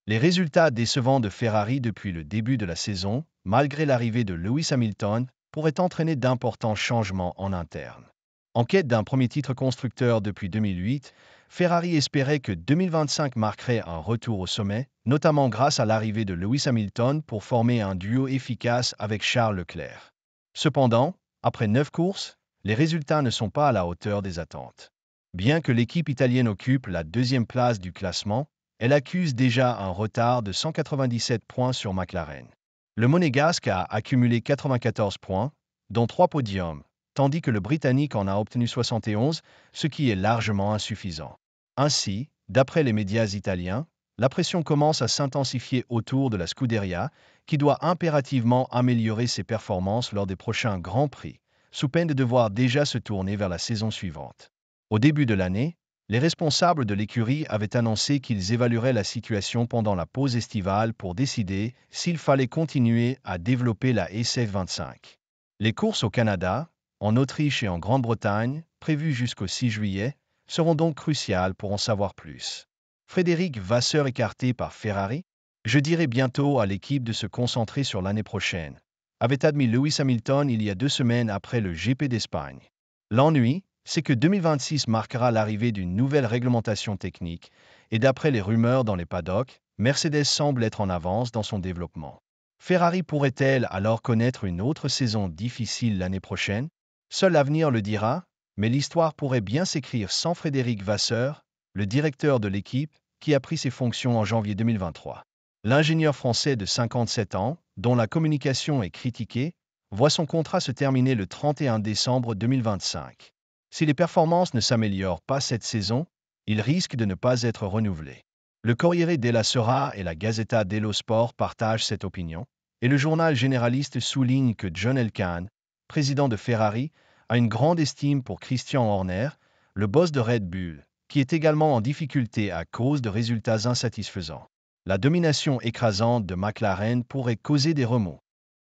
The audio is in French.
Les résultats décevants de Ferrari depuis le début de la saison, malgré l'arrivée de Lewis Hamilton, pourraient entraîner d'importants changements en interne. En quête d'un premier titre constructeur depuis 2008, Ferrari espérait que 2025 marquerait un retour au sommet, notamment grâce à l'arrivée de Lewis Hamilton pour former un duo efficace avec Charles Leclerc. Cependant, après 9 courses, les résultats ne sont pas à la hauteur des attentes. Bien que l'équipe italienne occupe la deuxième place du classement, elle accuse déjà un retard de 197 points sur McLaren. Le Monégasque a accumulé 94 points, dont 3 podiums, tandis que le Britannique en a obtenu 71, ce qui est largement insuffisant. Ainsi, d'après les médias italiens, la pression commence à s'intensifier autour de la Scuderia, qui doit impérativement améliorer ses performances lors des prochains Grands Prix, sous peine de devoir déjà se tourner vers la saison suivante. Au début de l'année, les responsables de l'écurie avaient annoncé qu'ils évalueraient la situation pendant la pause estivale pour décider s'il fallait continuer à développer la SF25. Les courses au Canada, en Autriche et en Grande-Bretagne, prévues jusqu'au 6 juillet, seront donc cruciales pour en savoir plus. Frédéric Vasseur écarté par Ferrari? Je dirai bientôt à l'équipe de se concentrer sur l'année prochaine, avait admis Lewis Hamilton il y a 2 semaines après le GP d'Espagne. L'ennui, c'est que 2026 marquera l'arrivée d'une nouvelle réglementation technique, et d'après les rumeurs dans les paddocks, Mercedes semble être en avance dans son développement. Ferrari pourrait-elle alors connaître une autre saison difficile l'année prochaine? Seul l'avenir le dira, mais l'histoire pourrait bien s'écrire sans Frédéric Vasseur, le directeur de l'équipe, qui a pris ses fonctions en janvier 2023. L'ingénieur français de 57 ans, dont la communication est critiquée, voit son contrat se terminer le 31 décembre 2025. Si les performances ne s'améliorent pas cette saison, il risque de ne pas être renouvelé. Le Corriere della Sera et la Gazzetta dello Sport partagent cette opinion, et le journal généraliste souligne que John Elkann, président de Ferrari, a une grande estime pour Christian Horner, le boss de Red Bull, qui est également en difficulté à cause de résultats insatisfaisants. La domination écrasante de McLaren pourrait causer des remous.